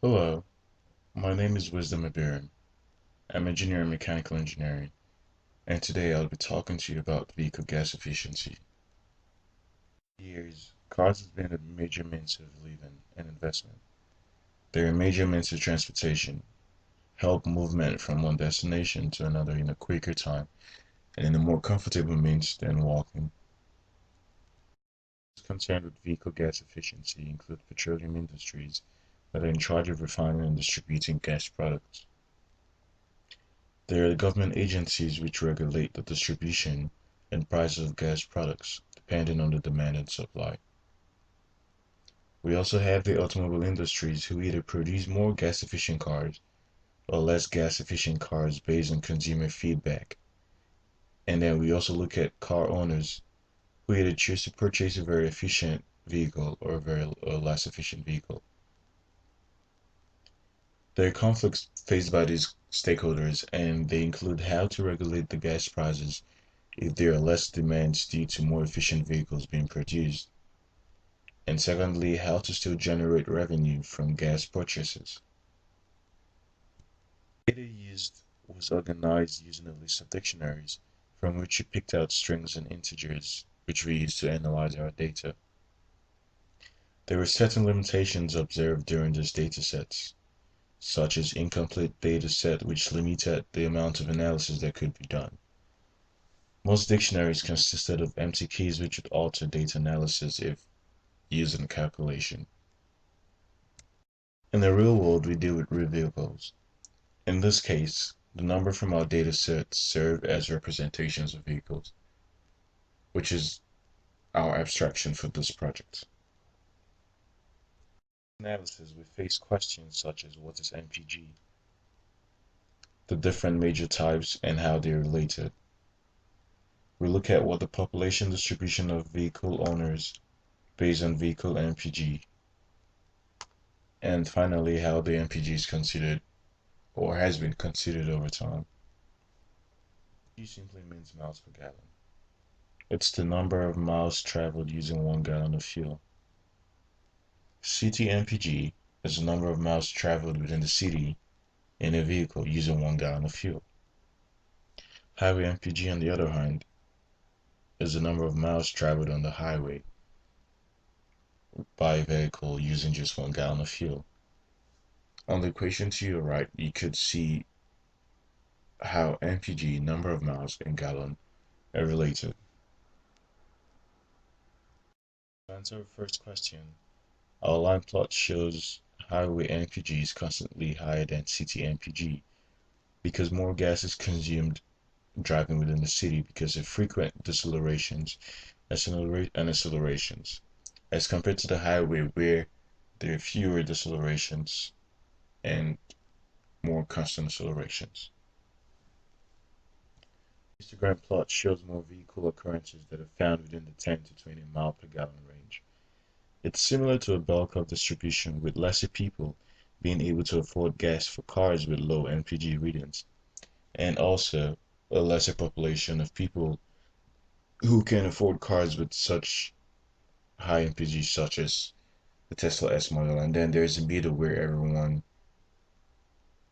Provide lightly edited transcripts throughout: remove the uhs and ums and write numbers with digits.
Hello, my name is Wisdom Abiram. I'm engineer in mechanical engineering, and today I'll be talking to you about vehicle gas efficiency. For years, cars have been a major means of living and investment. They're a major means of transportation, help movement from one destination to another in a quicker time and in a more comfortable means than walking. Those concerned with vehicle gas efficiency include petroleum industries that are in charge of refining and distributing gas products. There are government agencies which regulate the distribution and price of gas products, depending on the demand and supply. We also have the automobile industries who either produce more gas efficient cars or less gas efficient cars based on consumer feedback. And then we also look at car owners who either choose to purchase a very efficient vehicle or a very or less efficient vehicle. There are conflicts faced by these stakeholders, and they include how to regulate the gas prices if there are less demands due to more efficient vehicles being produced, and secondly, how to still generate revenue from gas purchases. Data used was organized using a list of dictionaries from which we picked out strings and integers which we used to analyze our data. There were certain limitations observed during these data sets, such as incomplete data set which limited the amount of analysis that could be done. Most dictionaries consisted of empty keys which would alter data analysis if used in calculation. In the real world, we deal with real vehicles. In this case, the number from our data sets serve as representations of vehicles, which is our abstraction for this project. In analysis, we face questions such as what is MPG, the different major types, and how they are related. We look at what the population distribution of vehicle owners based on vehicle MPG, and finally how the MPG is considered or has been considered over time. MPG simply means miles per gallon. It's the number of miles traveled using 1 gallon of fuel. City MPG is the number of miles traveled within the city in a vehicle using 1 gallon of fuel. Highway MPG, on the other hand, is the number of miles traveled on the highway by a vehicle using just 1 gallon of fuel. On the equation to your right, you could see how MPG, number of miles, and gallon are related. To answer our first question, our line plot shows highway MPG is constantly higher than city MPG because more gas is consumed driving within the city because of frequent decelerations and accelerations, as compared to the highway where there are fewer decelerations and more constant accelerations. The histogram plot shows more vehicle occurrences that are found within the 10 to 20 mile per gallon range. It's similar to a bell curve distribution with lesser people being able to afford gas for cars with low MPG readings, and also a lesser population of people who can afford cars with such high MPG, such as the Tesla S model. And then there's a middle where everyone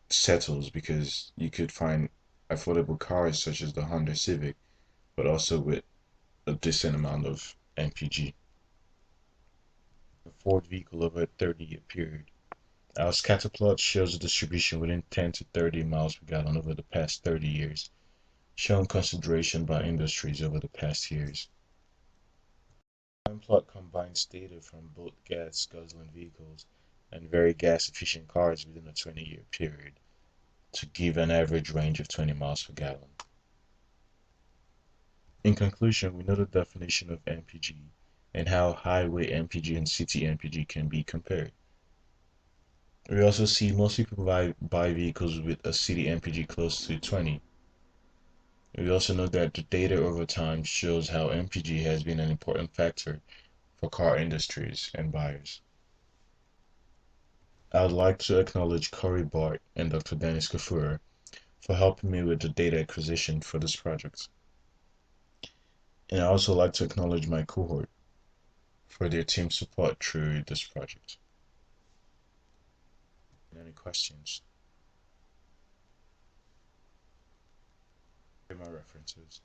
settles because you could find affordable cars such as the Honda Civic, but also with a decent amount of MPG. A Ford vehicle over a 30-year period. Our scatter plot shows the distribution within 10 to 30 miles per gallon over the past 30 years, showing consideration by industries over the past years. Time plot combines data from both gas guzzling vehicles and very gas efficient cars within a 20-year period to give an average range of 20 miles per gallon. In conclusion, we know the definition of MPG and how highway MPG and city MPG can be compared. We also see most people buy vehicles with a city MPG close to 20. We also know that the data over time shows how MPG has been an important factor for car industries and buyers. I would like to acknowledge Corey Bart and Dr. Dennis Kafur for helping me with the data acquisition for this project. And I also like to acknowledge my cohort for their team support through this project. questions? Here are my references.